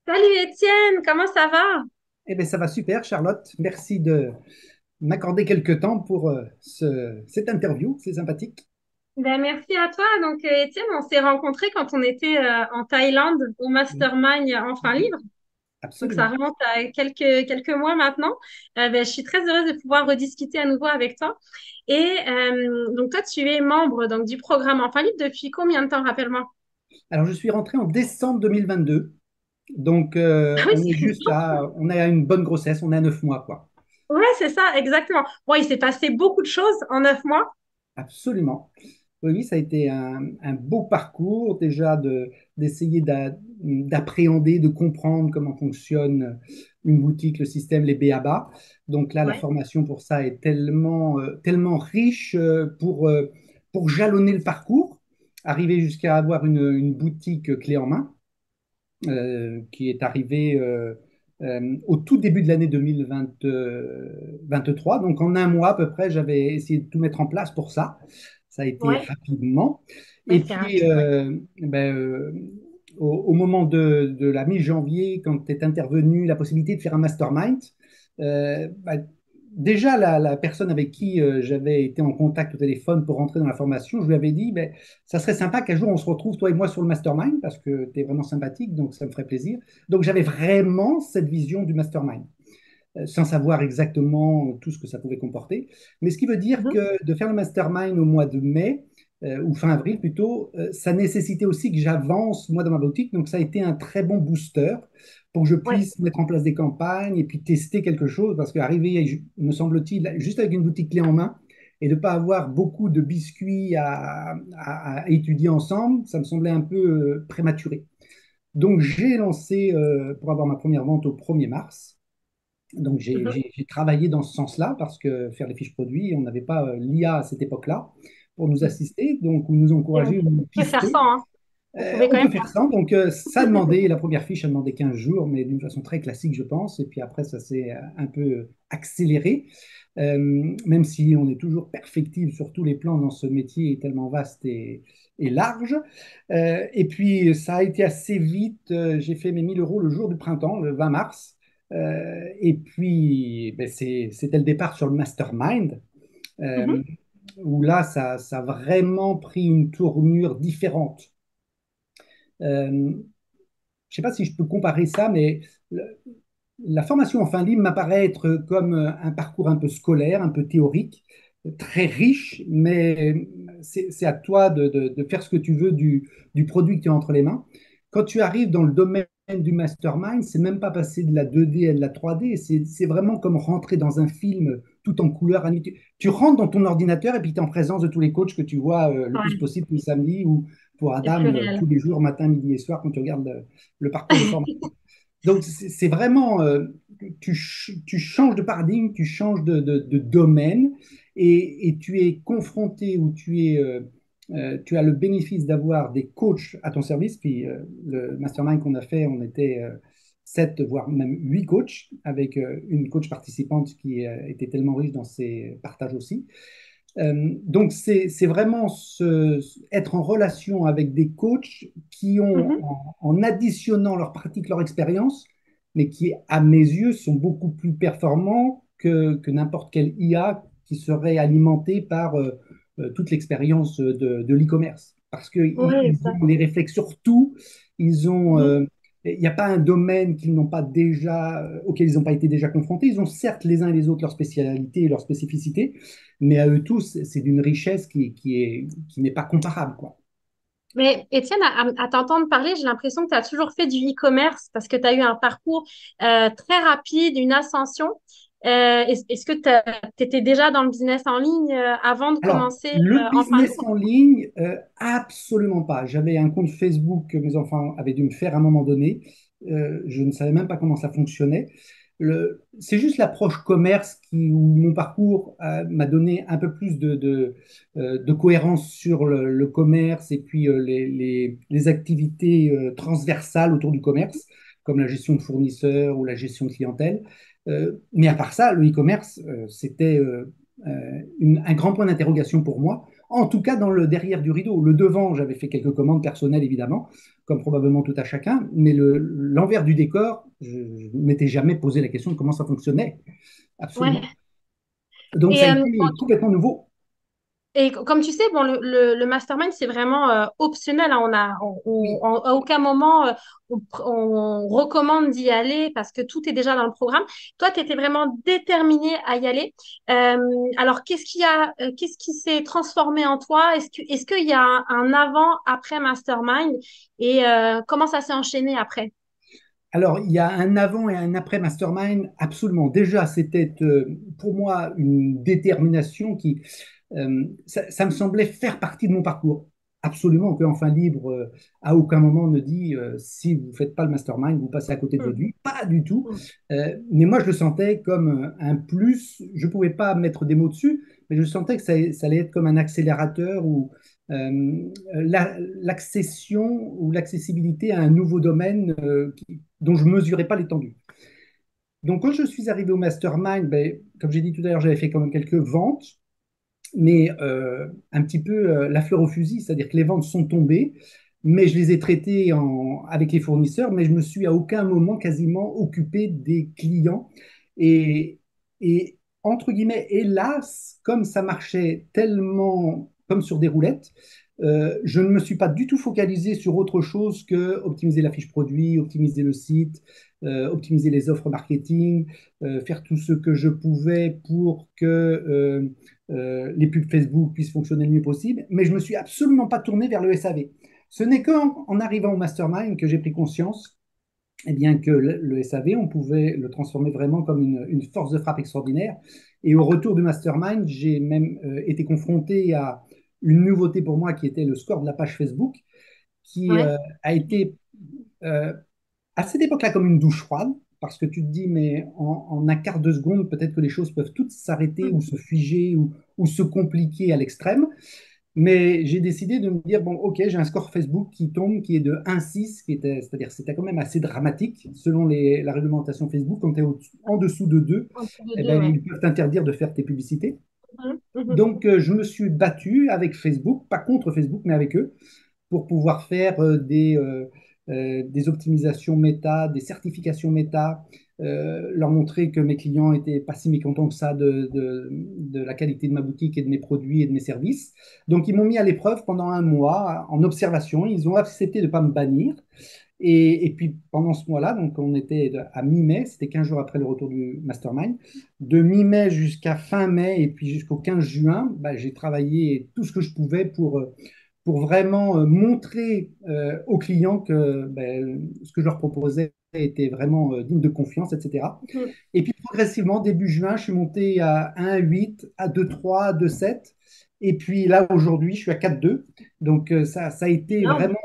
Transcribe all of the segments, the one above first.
Salut Étienne, comment ça va? Eh bien, ça va super, Charlotte. Merci de m'accorder quelques temps pour cette interview. C'est sympathique. Ben, merci à toi. Étienne, on s'est rencontrés quand on était en Thaïlande au Oui, Mastermind Enfin Libre. Donc ça absolument. remonte à quelques mois maintenant. Je suis très heureuse de pouvoir rediscuter à nouveau avec toi. Donc toi, tu es membre du programme Enfin Libre depuis combien de temps, rappelle-moi? Alors, je suis rentré en décembre 2022. Donc, Ah oui, on est juste on est à une bonne grossesse. On est à 9 mois, quoi. ouais, c'est ça, exactement. Bon, il s'est passé beaucoup de choses en 9 mois. Absolument. Oui, oui, ça a été un beau parcours déjà d'essayer d'appréhender, de comprendre comment fonctionne une boutique, le système, les b.a.-ba. Donc là, la Ouais, formation pour ça est tellement riche pour jalonner le parcours, arriver jusqu'à avoir une boutique clé en main qui est arrivée au tout début de l'année 2023. Donc en un mois à peu près, j'avais essayé de tout mettre en place pour ça. Ça a été ouais, rapidement. ouais, Et c'est puis, rapide, ouais. au moment de la mi-janvier, quand est intervenue la possibilité de faire un mastermind, déjà la personne avec qui j'avais été en contact au téléphone pour rentrer dans la formation, je lui avais dit, ça serait sympa qu'un jour on se retrouve, toi et moi, sur le mastermind, parce que tu es vraiment sympathique, donc ça me ferait plaisir. Donc j'avais vraiment cette vision du mastermind sans savoir exactement tout ce que ça pouvait comporter. Mais ce qui veut dire Mhm. que de faire le mastermind au mois de mai, ou fin avril plutôt, ça nécessitait aussi que j'avance moi dans ma boutique. Donc ça a été un très bon booster pour que je Ouais, puisse mettre en place des campagnes et puis tester quelque chose. Parce qu'arriver, me semble-t-il, juste avec une boutique clé en main et de ne pas avoir beaucoup de biscuits à étudier ensemble, ça me semblait un peu prématuré. Donc j'ai lancé pour avoir ma première vente au 1er mars. Donc, mhm. j'ai travaillé dans ce sens-là parce que faire les fiches produits, on n'avait pas l'IA à cette époque-là pour nous assister, donc ou nous Et on encourager ou nous peut faire pister. ça, hein. On pouvait On quand peut même faire faire ça. Donc, ça a demandé, la première fiche a demandé 15 jours, mais d'une façon très classique, je pense. Et puis après, ça s'est un peu accéléré, même si on est toujours perfectible sur tous les plans dans ce métier tellement vaste et large. Et puis, ça a été assez vite. J'ai fait mes 1 000 € le jour du printemps, le 20 mars. Et puis, c'était le départ sur le mastermind, ça. euh, où là, ça a vraiment pris une tournure différente. Euh, je ne sais pas si je peux comparer ça, mais la formation en fin libre m'apparaît être comme un parcours un peu scolaire, un peu théorique, très riche, mais c'est à toi de faire ce que tu veux du produit que tu as entre les mains. Quand tu arrives dans le domaine du mastermind, c'est même pas passer de la 2D à de la 3D, c'est vraiment comme rentrer dans un film tout en couleur. Tu rentres dans ton ordinateur et puis tu es en présence de tous les coachs que tu vois le plus Ouais, possible tous les samedis ou pour c'est Adam plus réel. tous les jours, matin, midi et soir, quand tu regardes le parcours de formation. Donc, c'est vraiment, tu changes de paradigme, tu changes de domaine et tu es confronté ou tu as le bénéfice d'avoir des coachs à ton service. Puis le mastermind qu'on a fait, on était 7, voire même 8 coachs avec une coach participante qui était tellement riche dans ses partages aussi. Donc, c'est vraiment être en relation avec des coachs qui ont, Mhm. en additionnant leur pratique, leur expérience, mais qui, à mes yeux, sont beaucoup plus performants que n'importe quel IA qui serait alimenté par toute l'expérience de l'e-commerce. Parce qu'ils Oui, ils exact. ont les réflexes sur tout, ils ont, Mhm. il n'y a pas un domaine qu'ils n'ont pas déjà, auquel ils n'ont pas été déjà confrontés. Ils ont certes les uns et les autres leurs spécialités et leurs spécificités, mais à eux tous, c'est d'une richesse qui n'est pas comparable, quoi. Mais Étienne, à t'entendre parler, j'ai l'impression que tu as toujours fait du e-commerce parce que tu as eu un parcours très rapide, une ascension. Est-ce que tu étais déjà dans le business en ligne avant de Alors, commencer le Enfin business Libre? en ligne, absolument pas. J'avais un compte Facebook que mes enfants avaient dû me faire à un moment donné. Je ne savais même pas comment ça fonctionnait. C'est juste l'approche commerce où mon parcours m'a donné un peu plus de cohérence sur le commerce et puis les activités transversales autour du commerce, comme la gestion de fournisseurs ou la gestion de clientèle. Mais à part ça, le e-commerce, c'était un grand point d'interrogation pour moi. En tout cas, dans le derrière du rideau. Le devant, j'avais fait quelques commandes personnelles, évidemment, comme probablement tout à chacun, mais l'envers du décor, je ne m'étais jamais posé la question de comment ça fonctionnait. Absolument. Ouais. Donc, ça Et, a été complètement nouveau. comme tu sais, bon, le mastermind, c'est vraiment optionnel, hein. Oui. À aucun moment, on recommande d'y aller parce que tout est déjà dans le programme. Toi, tu étais vraiment déterminé à y aller. Euh, alors, qu'est-ce qui s'est transformé en toi? Est-ce qu'il y a un avant-après mastermind et comment ça s'est enchaîné après? Alors, il y a un avant et un après Mastermind, absolument. Déjà, c'était pour moi une détermination qui, ça me semblait faire partie de mon parcours. Absolument, que Enfin Libre, à aucun moment ne dit si vous ne faites pas le Mastermind, vous passez à côté de votre Mhm. vie. Pas du tout. Mhm. Mais moi, je le sentais comme un plus. Je ne pouvais pas mettre des mots dessus, mais je sentais que ça allait être comme un accélérateur ou l'accession ou l'accessibilité à un nouveau domaine dont je ne mesurais pas l'étendue. Donc, quand je suis arrivé au Mastermind, ben, comme j'ai dit tout à l'heure, j'avais fait quand même quelques ventes, mais un petit peu la fleur au fusil, c'est-à-dire que les ventes sont tombées, mais je les ai traitées avec les fournisseurs, mais je me suis à aucun moment quasiment occupé des clients. Et, et entre guillemets, hélas, comme ça marchait tellement comme sur des roulettes, je ne me suis pas du tout focalisé sur autre chose que optimiser la fiche produit, optimiser le site, optimiser les offres marketing, faire tout ce que je pouvais pour que les pubs Facebook puissent fonctionner le mieux possible, mais je ne me suis absolument pas tourné vers le SAV. Ce n'est qu'en arrivant au mastermind que j'ai pris conscience eh bien, que le SAV, on pouvait le transformer vraiment comme une force de frappe extraordinaire. Et au retour du mastermind, j'ai même été confronté à une nouveauté pour moi qui était le score de la page Facebook, qui Ouais. a été euh, à cette époque-là comme une douche froide, parce que tu te dis, mais en un quart de seconde, peut-être que les choses peuvent toutes s'arrêter ou Mhm. se figer ou se compliquer à l'extrême. Mais j'ai décidé de me dire, bon, ok, j'ai un score Facebook qui tombe, qui est de 1,6, c'est-à-dire c'était quand même assez dramatique, selon la réglementation Facebook. Quand tu es en dessous de 2, En dessous de eh deux, ben, ouais. ils peuvent t'interdire de faire tes publicités. Mhm. Mhm. Donc, je me suis battu avec Facebook, pas contre Facebook, mais avec eux, pour pouvoir faire des optimisations méta, des certifications méta, leur montrer que mes clients n'étaient pas si mécontents que ça de la qualité de ma boutique et de mes produits et de mes services. Donc, ils m'ont mis à l'épreuve pendant un mois en observation. Ils ont accepté de ne pas me bannir. Et puis pendant ce mois-là, donc on était à mi-mai, c'était 15 jours après le retour du mastermind, de mi-mai jusqu'à fin mai et puis jusqu'au 15 juin, bah, j'ai travaillé tout ce que je pouvais pour vraiment montrer aux clients que ben, ce que je leur proposais était vraiment digne de confiance, etc. Mhm. Et puis progressivement, début juin, je suis monté à 1,8, à 2,3, à 2,7. Et puis là, aujourd'hui, je suis à 4,2. Donc ça a été Énorme. vraiment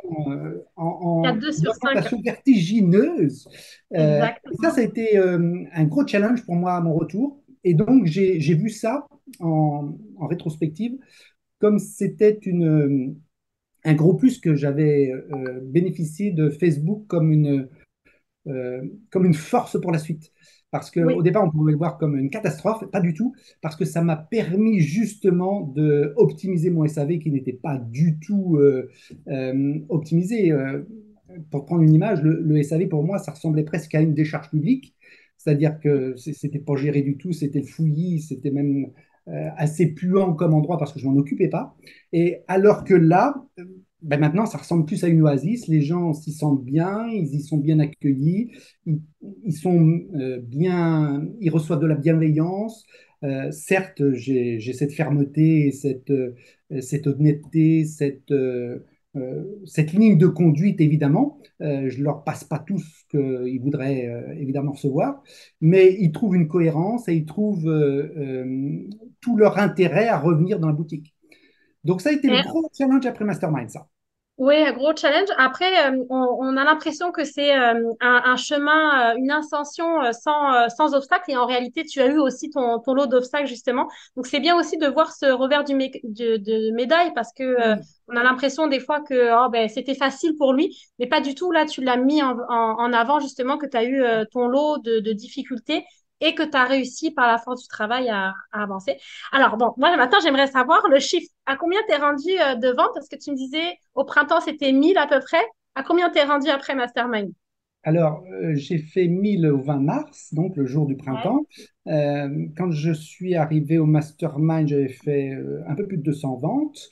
en 4-2 une sur 5. augmentation vertigineuse. Et ça Exactement. a été un gros challenge pour moi à mon retour. Et donc, j'ai vu ça en rétrospective comme c'était un gros plus que j'avais bénéficié de Facebook comme une force pour la suite. Parce qu'au Oui. départ, on pouvait le voir comme une catastrophe, pas du tout, parce que ça m'a permis justement de optimiser mon SAV qui n'était pas du tout optimisé. Pour prendre une image, le SAV pour moi, ça ressemblait presque à une décharge publique, c'est-à-dire que c'était pas géré du tout, c'était fouillis, c'était même assez puant comme endroit parce que je m'en occupais pas. Et alors que là, ben maintenant, ça ressemble plus à une oasis. Les gens s'y sentent bien, ils y sont bien accueillis, ils, ils sont ils reçoivent de la bienveillance. Certes, j'ai cette fermeté, cette honnêteté, cette ligne de conduite, évidemment. Je ne leur passe pas tout ce qu'ils voudraient évidemment recevoir, mais ils trouvent une cohérence et ils trouvent tout leur intérêt à revenir dans la boutique. Donc, ça a été le Et gros challenge après Mastermind, ça. oui, un gros challenge. Après, on a l'impression que c'est un chemin, une ascension sans obstacle. Et en réalité, tu as eu aussi ton lot d'obstacles, justement. Donc, c'est bien aussi de voir ce revers de médaille parce que Oui, on a l'impression des fois que oh, ben, c'était facile pour lui, mais pas du tout. Là, tu l'as mis en avant, justement, que tu as eu ton lot de difficultés et que tu as réussi par la force du travail à avancer. Alors, bon, moi, maintenant, j'aimerais savoir le chiffre. À combien t'es rendu de vente? Parce que tu me disais au printemps, c'était 1000 à peu près. À combien t'es rendu après Mastermind? Alors, j'ai fait 1000 au 20 mars, donc le jour du Ouais. printemps. Quand je suis arrivé au Mastermind, j'avais fait un peu plus de 200 ventes.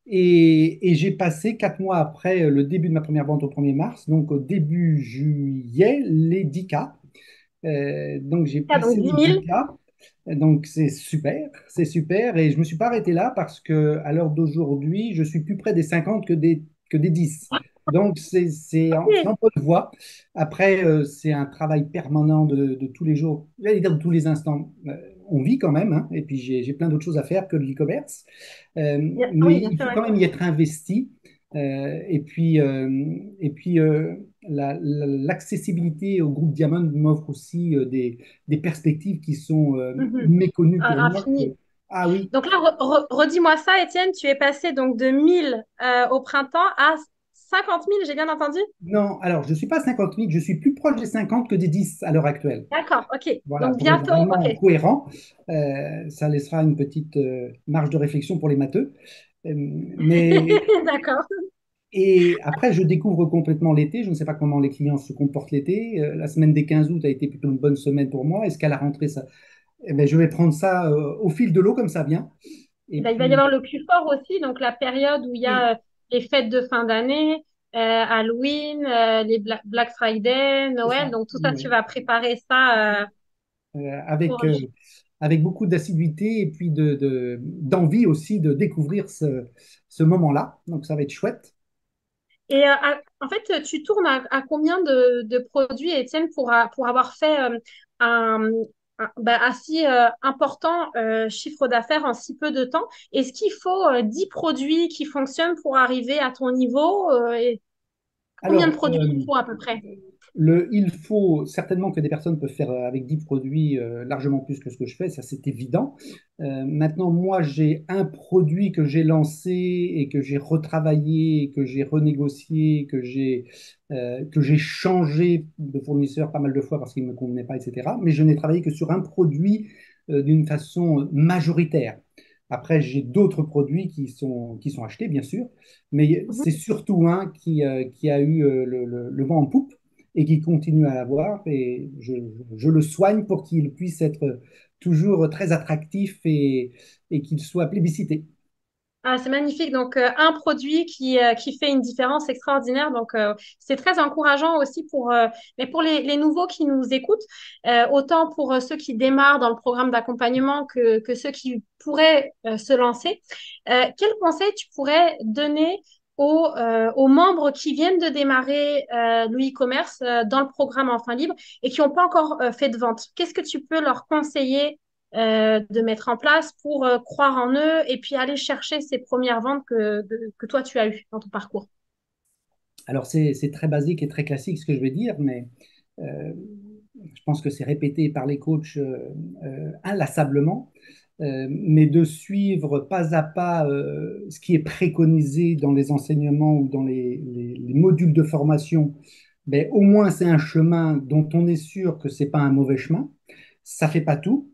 Et j'ai passé 4 mois après le début de ma première vente au 1er mars, donc au début juillet, les 10K. Donc, j'ai Ah, donc passé dix les mille. 10K. Donc, c'est super, c'est super. Et je ne me suis pas arrêté là parce que à l'heure d'aujourd'hui, je suis plus près des 50 que des 10. Donc, c'est en Ok. bonne voie. Après, c'est un travail permanent de tous les jours, j'allais dire de tous les instants. On vit quand même, hein, et puis j'ai plein d'autres choses à faire que le e-commerce. Mais Oui, bien il sûr. faut Ouais. quand même y être investi. Et puis, l'accessibilité au groupe Diamond m'offre aussi des perspectives qui sont Mhm. méconnues pour moi. Infini. Ah oui, Donc là, redis-moi ça, Étienne. Tu es passé donc de 1000 au printemps à 50 000, j'ai bien entendu? non, alors je ne suis pas 50 000, je suis plus proche des 50 que des 10 à l'heure actuelle. D'accord, ok. Voilà, Donc pour être bientôt, vraiment ok. cohérent, ça laissera une petite marge de réflexion pour les matheux. Mais D'accord. Et après, je découvre complètement l'été. Je ne sais pas comment les clients se comportent l'été. La semaine des 15 août a été plutôt une bonne semaine pour moi. Est-ce qu'à la rentrée, ça... Eh ben, je vais prendre ça au fil de l'eau comme ça vient. Et Il va y puis, avoir le plus fort aussi, donc la période où il y oui, a les fêtes de fin d'année, Halloween, les Black Friday, c'est Noël. ça. Donc tout ça, tu Oui. vas préparer ça Avec, pour... avec beaucoup d'assiduité et puis d'envie aussi de découvrir ce moment-là. Donc, ça va être chouette. Et en fait, tu tournes à combien de produits, Étienne, pour avoir fait un, assez important chiffre d'affaires en si peu de temps? Est-ce qu'il faut 10 produits qui fonctionnent pour arriver à ton niveau? Et combien de Alors, produits il faut à peu près? il faut certainement que des personnes peuvent faire avec 10 produits largement plus que ce que je fais, ça c'est évident. Maintenant, moi, j'ai un produit que j'ai lancé et que j'ai retravaillé, que j'ai renégocié, que j'ai changé de fournisseur pas mal de fois parce qu'il ne me convenait pas, etc. Mais je n'ai travaillé que sur un produit d'une façon majoritaire. Après, j'ai d'autres produits qui sont achetés, bien sûr, mais c'est Mhm. surtout un qui a eu le vent en poupe et qui continue à l'avoir. Et je le soigne pour qu'il puisse être toujours très attractif et qu'il soit plébiscité. Ah, c'est magnifique. Donc, un produit qui fait une différence extraordinaire. Donc, c'est très encourageant aussi mais pour les nouveaux qui nous écoutent, autant pour ceux qui démarrent dans le programme d'accompagnement que ceux qui pourraient se lancer. Quel conseil tu pourrais donner aux membres qui viennent de démarrer le e-commerce dans le programme Enfin Libre et qui n'ont pas encore fait de vente? Qu'est-ce que tu peux leur conseiller de mettre en place pour croire en eux et puis aller chercher ces premières ventes que toi, tu as eues dans ton parcours. Alors, c'est très basique et très classique ce que je vais dire, mais euh, je pense que c'est répété par les coachs inlassablement. Mais de suivre pas à pas ce qui est préconisé dans les enseignements ou dans les modules de formation, ben, au moins c'est un chemin dont on est sûr que c'est pas un mauvais chemin. Ça fait pas tout.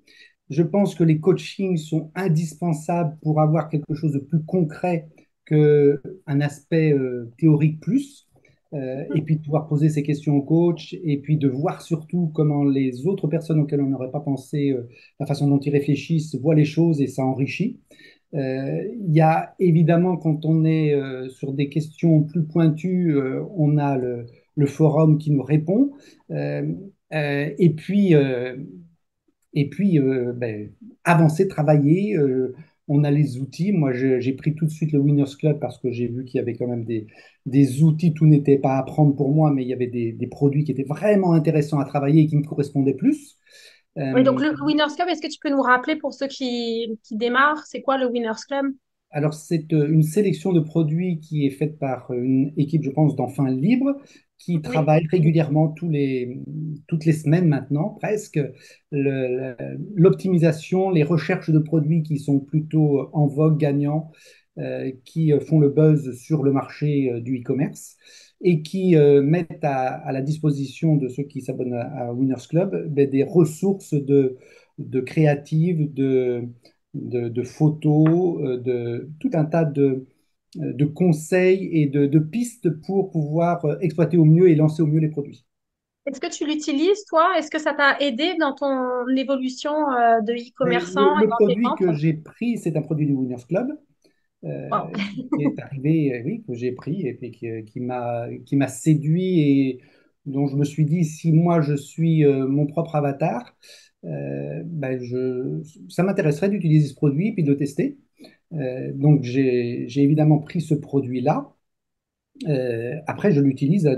Je pense que les coachings sont indispensables pour avoir quelque chose de plus concret qu'un aspect théorique plus. Et puis de pouvoir poser ces questions au coach, et puis de voir surtout comment les autres personnes auxquelles on n'aurait pas pensé, la façon dont ils réfléchissent, voient les choses, et ça enrichit. Il y a évidemment, quand on est sur des questions plus pointues, on a le forum qui nous répond. Euh, et puis, ben, avancer, travailler. On a les outils. Moi, j'ai pris tout de suite le Winners Club parce que j'ai vu qu'il y avait quand même des outils. Tout n'était pas à prendre pour moi, mais il y avait des produits qui étaient vraiment intéressants à travailler et qui me correspondaient plus. Oui, donc Euh, le Winners Club, est-ce que tu peux nous rappeler pour ceux qui démarrent, c'est quoi le Winners Club? Alors, c'est une sélection de produits qui est faite par une équipe, je pense, d'enfants libres, qui Oui. travaille régulièrement toutes les semaines maintenant, presque, l'optimisation, les recherches de produits qui sont plutôt en vogue, gagnants, qui font le buzz sur le marché du e-commerce. et qui mettent à la disposition de ceux qui s'abonnent à Winners Club ben, des ressources de créatives, de photos, de tout un tas de conseils et de pistes pour pouvoir exploiter au mieux et lancer au mieux les produits. Est-ce que tu l'utilises, toi? Est-ce que ça t'a aidé dans ton évolution de Mais e-commerçant et le dans tes produit ventes? que j'ai pris, c'est un produit du Winners Club. Wow. Qui est arrivé, oui, que j'ai pris et puis qui m'a séduit et dont je me suis dit, si moi je suis mon propre avatar, ben ça m'intéresserait d'utiliser ce produit et puis de le tester. Donc j'ai évidemment pris ce produit-là. Après, je l'utilise.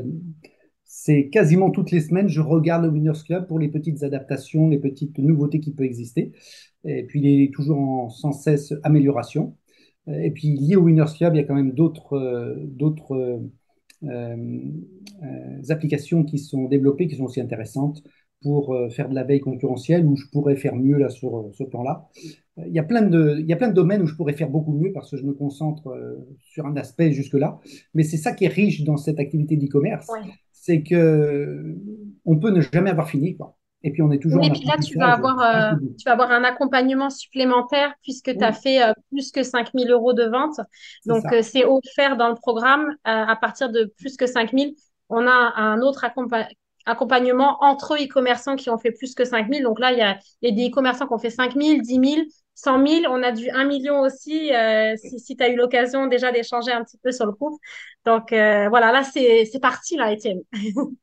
C'est quasiment toutes les semaines, je regarde le Winners Club pour les petites adaptations, les petites nouveautés qui peuvent exister. Et puis, il est toujours en sans cesse amélioration. Et puis, lié au Winners Club, il y a quand même d'autres euh, applications qui sont développées, qui sont aussi intéressantes pour faire de la veille concurrentielle, où je pourrais faire mieux là, sur ce plan-là. Il y a plein de domaines où je pourrais faire beaucoup mieux parce que je me concentre sur un aspect jusque-là. Mais c'est ça qui est riche dans cette activité d'e-commerce, Ouais. c'est que on peut ne jamais avoir fini, quoi. Et puis on est toujours Oui, en et puis là, apprentissage jusqu'au bout. tu vas avoir un accompagnement supplémentaire puisque tu as Oui, fait plus que 5 000 € de vente. c'est Donc, ça. c'est offert dans le programme. À partir de plus que 5 000, on a un autre accompagnement entre e-commerçants qui ont fait plus que 5 000. Donc là, il y a des e-commerçants qui ont fait 5 000, 10 000, 100 000. On a du 1 million aussi si tu as eu l'occasion déjà d'échanger un petit peu sur le coup. Donc, voilà, là, c'est parti, là, Étienne.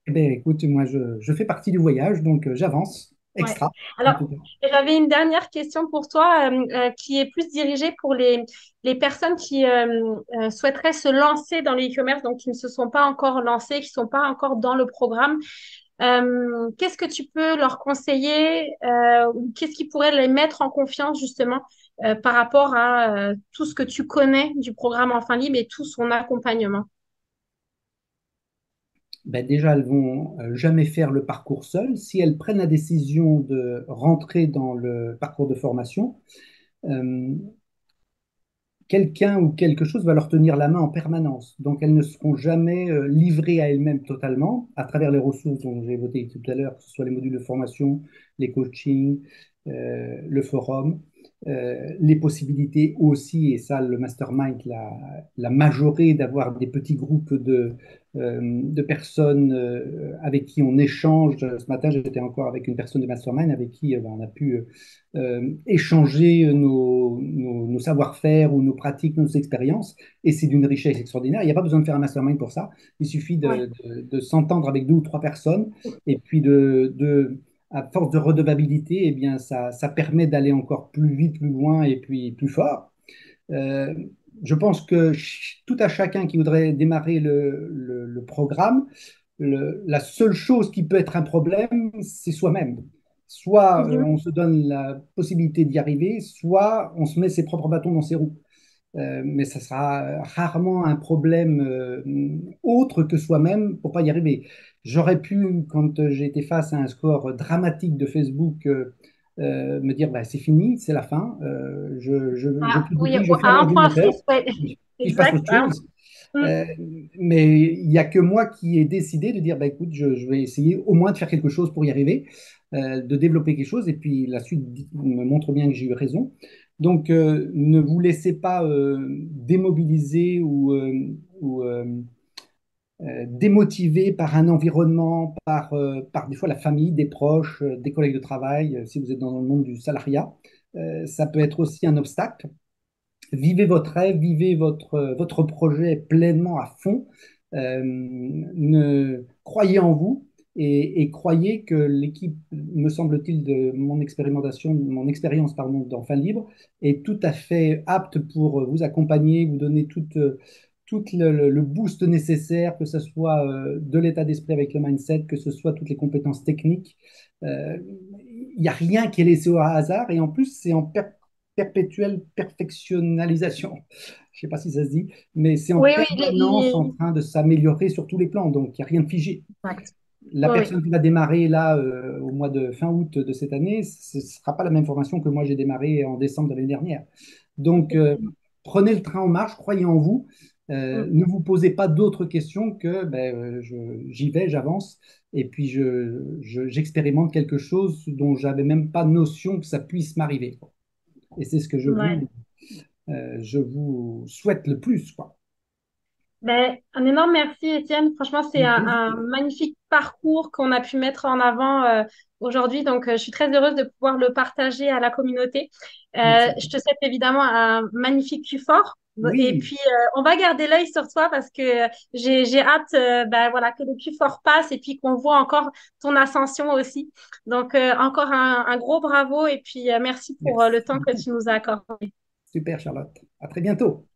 Eh bien, écoute, moi, je fais partie du voyage, donc j'avance, Ouais. extra, en Alors, tout cas. j'avais une dernière question pour toi qui est plus dirigée pour les personnes qui souhaiteraient se lancer dans le e-commerce, donc qui ne se sont pas encore lancées, qui ne sont pas encore dans le programme. Qu'est-ce que tu peux leur conseiller ou qu'est-ce qui pourrait les mettre en confiance justement par rapport à tout ce que tu connais du programme Enfant Libre et tout son accompagnement? Ben déjà, elles vont jamais faire le parcours seules. Si elles prennent la décision de rentrer dans le parcours de formation, euh, quelqu'un ou quelque chose va leur tenir la main en permanence. Donc, elles ne seront jamais livrées à elles-mêmes totalement à travers les ressources dont j'ai évoqué tout à l'heure, que ce soit les modules de formation, les coachings, le forum, les possibilités aussi, et ça, le mastermind l'a majoré, d'avoir des petits groupes de personnes avec qui on échange. Ce matin, j'étais encore avec une personne de mastermind avec qui on a pu échanger nos savoir-faire ou nos pratiques, nos expériences, et c'est d'une richesse extraordinaire. Il n'y a pas besoin de faire un mastermind pour ça. Il suffit Ouais. de s'entendre avec deux ou trois personnes, et puis à force de redevabilité, eh bien, ça permet d'aller encore plus vite, plus loin et puis plus fort. Euh, je pense que tout à chacun qui voudrait démarrer le programme, la seule chose qui peut être un problème, c'est soi-même. Soit Mhm. on se donne la possibilité d'y arriver, soit on se met ses propres bâtons dans ses roues. Mais ça sera rarement un problème autre que soi-même pour pas y arriver. J'aurais pu, quand j'ai été face à un score dramatique de Facebook, me dire bah, c'est fini, c'est la fin, je Ah, quitte oui, l'outil, je ferme à un point l'ordinateur, 6, ouais. puis je passe à Exact. autre chose. Mm. Euh, mais il n'y a que moi qui ai décidé de dire bah, écoute, je vais essayer au moins de faire quelque chose pour y arriver, de développer quelque chose, et puis la suite me montre bien que j'ai eu raison. Donc, ne vous laissez pas démobiliser ou démotiver par un environnement, par des fois la famille, des proches, des collègues de travail, si vous êtes dans le monde du salariat. Ça peut être aussi un obstacle. Vivez votre rêve, vivez votre projet pleinement à fond. Croyez en vous et croyez que l'équipe, me semble-t-il, de mon expérimentation, de mon expérience pardon, d'Enfant Libre, est tout à fait apte pour vous accompagner, vous donner tout le boost nécessaire, que ce soit de l'état d'esprit avec le mindset, que ce soit toutes les compétences techniques. Il n'y a rien qui est laissé au hasard et en plus, c'est en perpétuelle perfectionnalisation. Je ne sais pas si ça se dit, mais c'est en Oui, oui, permanence en train de s'améliorer sur tous les plans, donc il n'y a rien de figé. exact. La Oui, oui. personne qui va démarrer là au mois de fin août de cette année, ce ne sera pas la même formation que moi j'ai démarré en décembre de l'année dernière. Donc prenez le train en marche, croyez en vous, Mm. Ne vous posez pas d'autres questions que j'y vais, j'avance, et puis j'expérimente quelque chose dont j'avais même pas notion que ça puisse m'arriver, quoi. Et c'est ce que Ouais. je vous souhaite le plus, quoi. Ben, un énorme merci, Étienne. Franchement, c'est Avec un plaisir. magnifique parcours qu'on a pu mettre en avant aujourd'hui. Donc, je suis très heureuse de pouvoir le partager à la communauté. Merci. Je te souhaite évidemment un magnifique Q4. Et Oui, puis, on va garder l'œil sur toi parce que j'ai hâte ben, voilà, que le Q4 passe et puis qu'on voit encore ton ascension aussi. Donc, encore un gros bravo et puis merci pour le merci temps que beaucoup. tu nous as accordé. Super, Charlotte. À très bientôt.